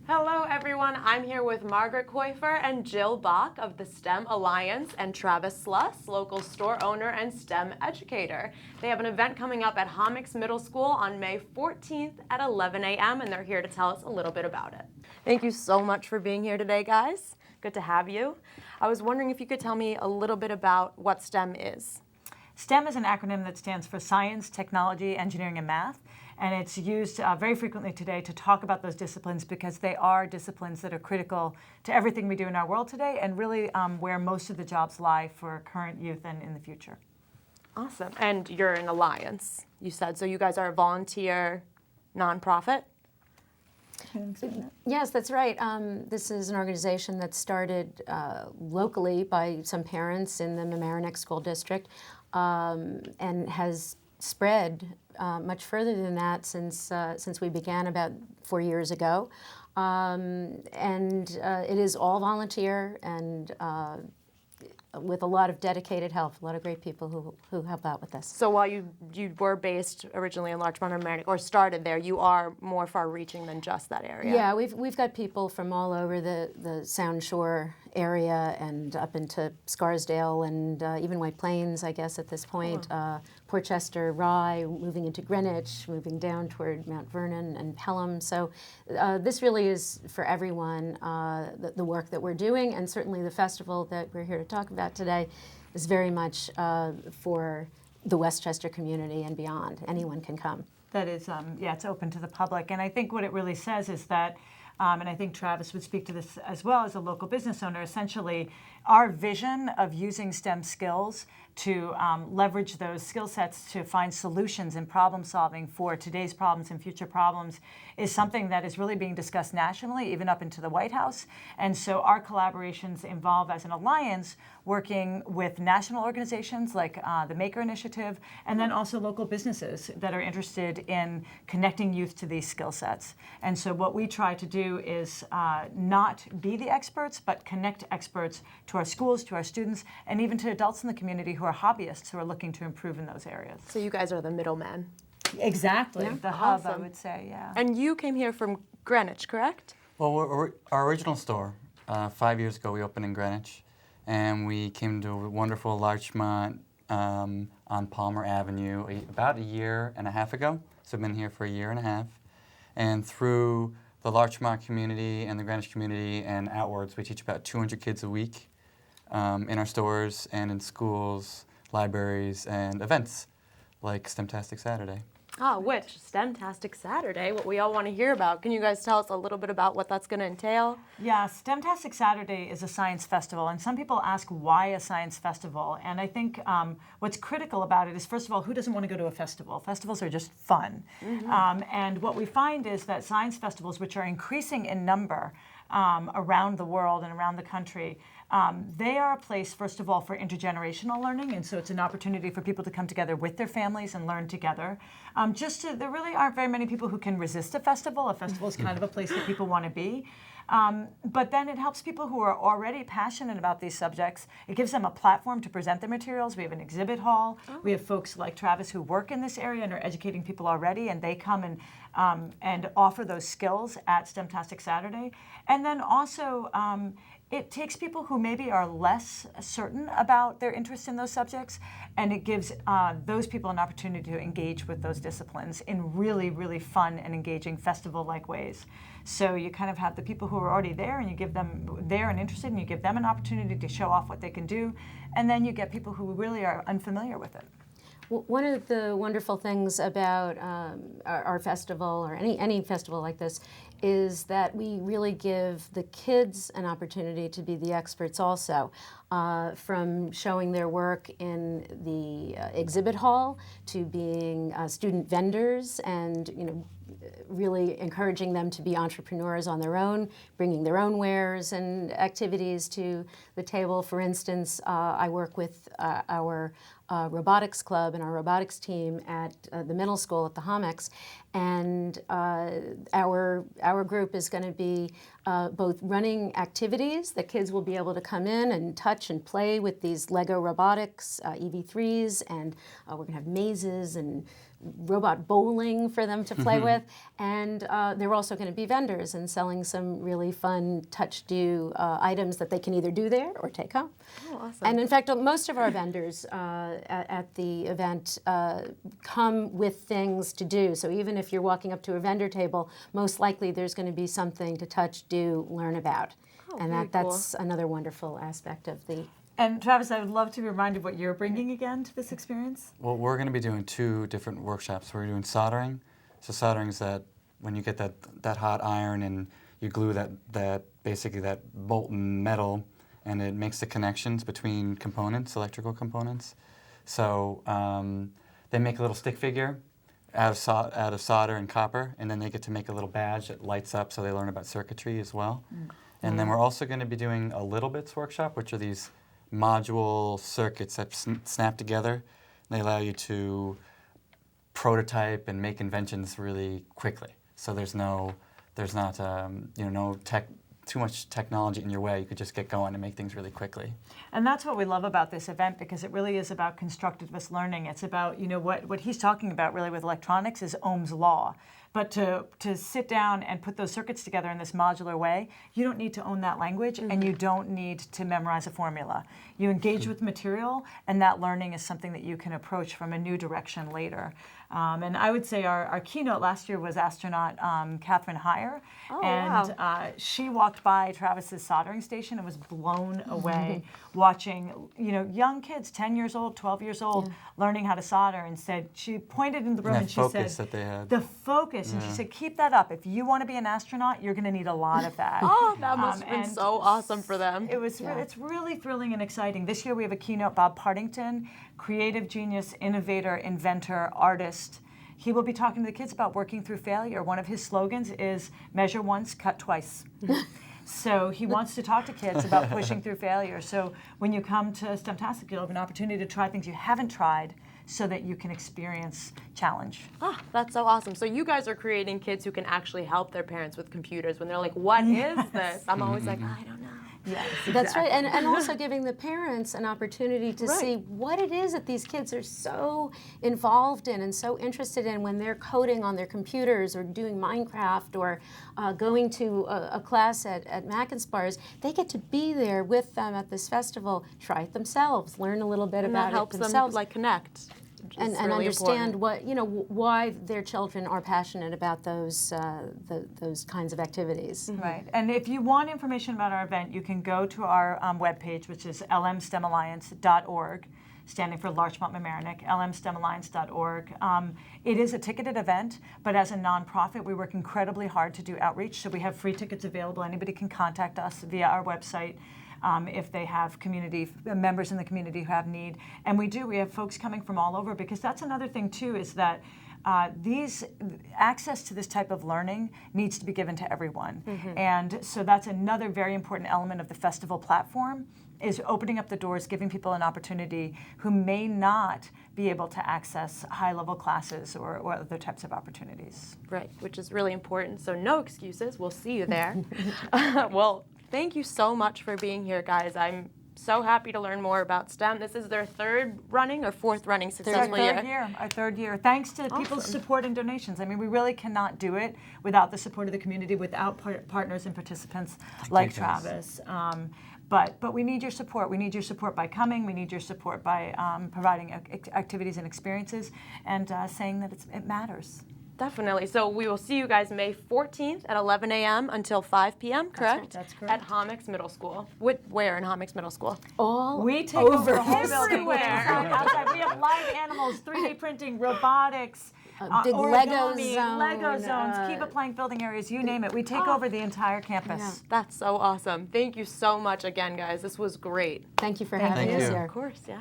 Hello everyone, I'm here with Margaret Koifer and Jill Bach of the STEM Alliance and Travis Sluss, local store owner and STEM educator. They have an event coming up at Hommocks Middle School on May 14th at 11 a.m. and they're here to tell us a little bit about it. Thank you so much for being here today, guys. Good to have you. I was wondering if you could tell me a little bit about what STEM is. STEM is an acronym that stands for Science, Technology, Engineering, and Math. And it's used very frequently today to talk about those disciplines because they are disciplines that are critical to everything we do in our world today and really where most of the jobs lie for current youth and in the future. Awesome. And you're an alliance, you said. So you guys are a volunteer nonprofit? Yes, that's right. This is an organization that started locally by some parents in the Mamaroneck School District and has spread much further than that since we began about 4 years ago. It is all volunteer and with a lot of dedicated help, a lot of great people who help out with this. So while you were based originally in Larchmont or Mamaroneck, or started there, you are more far-reaching than just that area. Yeah, we've got people from all over the Sound Shore area and up into Scarsdale and even White Plains, I guess, at this point. Portchester, Rye, moving into Greenwich, moving down toward Mount Vernon and Pelham. So this really is for everyone, the work that we're doing, and certainly the festival that we're here to talk about today is very much for the Westchester community and beyond. Anyone can come. That is, yeah, it's open to the public. And I think what it really says is that, and I think Travis would speak to this as well as a local business owner, essentially our vision of using STEM skills to leverage those skill sets to find solutions and problem solving for today's problems and future problems is something that is really being discussed nationally, even up into the White House. And so our collaborations involve, as an alliance, working with national organizations like the Maker Initiative, and then also local businesses that are interested in connecting youth to these skill sets. And so what we try to do is not be the experts, but connect experts to our schools, to our students, and even to adults in the community who are hobbyists who are looking to improve in those areas. So you guys are the middlemen. Exactly, Yeah. the hub, Awesome. I would say, yeah. And you came here from Greenwich, correct? Well, our original store, 5 years ago, we opened in Greenwich, and we came to a wonderful Larchmont on Palmer Avenue about a year and a half ago. So I've been here for a year and a half. And through the Larchmont community and the Greenwich community and outwards, we teach about 200 kids a week in our stores and in schools, libraries, and events like STEM-tastic Saturday. Which STEM-tastic Saturday, what we all want to hear about. Can you guys tell us a little bit about what that's going to entail? Yeah, STEM-tastic Saturday is a science festival, and some people ask why a science festival. And I think what's critical about it is, first of all, who doesn't want to go to a festival? Festivals are just fun. And what we find is that science festivals, which are increasing in number around the world and around the country, they are a place, first of all, for intergenerational learning, and so it's an opportunity for people to come together with their families and learn together. There really aren't very many people who can resist a festival. A festival is kind of a place that people want to be. But then it helps people who are already passionate about these subjects. It gives them a platform to present their materials. We have an exhibit hall. We have folks like Travis who work in this area and are educating people already, and they come and offer those skills at STEM-tastic Saturday. And then also, it takes people who maybe are less certain about their interest in those subjects, and it gives those people an opportunity to engage with those disciplines in really, really fun and engaging festival-like ways. So you kind of have the people who are already there, and you give them there and interested, and you give them an opportunity to show off what they can do, and then you get people who really are unfamiliar with it. One of the wonderful things about our festival, or any festival like this, is that we really give the kids an opportunity to be the experts also, from showing their work in the exhibit hall to being student vendors and really encouraging them to be entrepreneurs on their own, bringing their own wares and activities to the table. For instance, I work with our robotics club and our robotics team at the middle school at the Hommocks, and our group is going to be both running activities that kids will be able to come in and touch and play with these Lego robotics EV3s, and we're going to have mazes and robot bowling for them to play with, and they're also going to be vendors and selling some really fun touch-do items that they can either do there or take home. Oh, awesome. And in fact, most of our vendors at the event come with things to do. So even if you're walking up to a vendor table, most likely there's going to be something to touch, do, learn about. And very that's another wonderful aspect of the. And Travis, I would love to be reminded what you're bringing again to this experience. Well, we're going to be doing 2 different workshops. We're doing soldering. So soldering is that when you get that hot iron and you glue that basically that molten metal, and it makes the connections between components, electrical components. So they make a little stick figure out of solder and copper, and then they get to make a little badge that lights up, so they learn about circuitry as well. And then we're also going to be doing a Little Bits workshop, which are these module circuits that snap together. They allow you to prototype and make inventions really quickly. So there's not too much technology in your way. You could just get going and make things really quickly. And that's what we love about this event, because it really is about constructivist learning. It's about, what he's talking about really with electronics is Ohm's law. But to sit down and put those circuits together in this modular way, you don't need to own that language, and you don't need to memorize a formula. You engage with material, and that learning is something that you can approach from a new direction later. And I would say our keynote last year was astronaut Catherine Heyer. Oh, and wow. She walked by Travis's soldering station and was blown away watching young kids, 10 years old, 12 years old, learning how to solder, and said, she pointed in the room and she said, that they had. the focus, and she said, keep that up. If you want to be an astronaut, you're going to need a lot of that. Oh, that must have been and so awesome for them. It's really thrilling and exciting. This year we have a keynote, Bob Partington, creative genius, innovator, inventor, artist. He will be talking to the kids about working through failure. One of his slogans is measure once, cut twice. So he wants to talk to kids about pushing through failure. So when you come to STEM-tastic, you'll have an opportunity to try things you haven't tried so that you can experience challenge. Ah, that's so awesome. So you guys are creating kids who can actually help their parents with computers when they're like, what is this? I'm always like, I don't know. Yes, That's right, and also giving the parents an opportunity to see what it is that these kids are so involved in and so interested in when they're coding on their computers or doing Minecraft or going to a class at Mackinspires. They get to be there with them at this festival, try it themselves, learn a little bit And about that helps it them themselves. like connect. And really understand important. why their children are passionate about those kinds of activities. Right. And if you want information about our event, you can go to our webpage, which is lmstemalliance.org, standing for Larchmont Mamaroneck, lmstemalliance.org. It is a ticketed event, but as a nonprofit, we work incredibly hard to do outreach. So we have free tickets available. Anybody can contact us via our website. If they have members in the community who have need. And we have folks coming from all over, because that's another thing too, is that access to this type of learning needs to be given to everyone. And so that's another very important element of the festival platform, is opening up the doors, giving people an opportunity who may not be able to access high-level classes or other types of opportunities. Right, which is really important. So no excuses. We'll see you there. Well, thank you so much for being here, guys. I'm so happy to learn more about STEM. This is their third running or fourth running successful year. Our third year. Thanks to people's support and donations. I mean, we really cannot do it without the support of the community, without partners and participants like Travis. But we need your support. We need your support by coming. We need your support by providing activities and experiences, and saying that it matters. Definitely. So we will see you guys May 14th at 11 a.m. until 5 p.m., correct? That's correct. At Hommocks Middle School. Where in Hommocks Middle School? We take over the whole building. Everywhere. Outside. We have live animals, 3D printing, robotics, big origami, Lego zone, zones, Kiva plank building areas, you name it. We take over the entire campus. That's so awesome. Thank you so much again, guys. This was great. Thank you for having us here. Of course, yeah.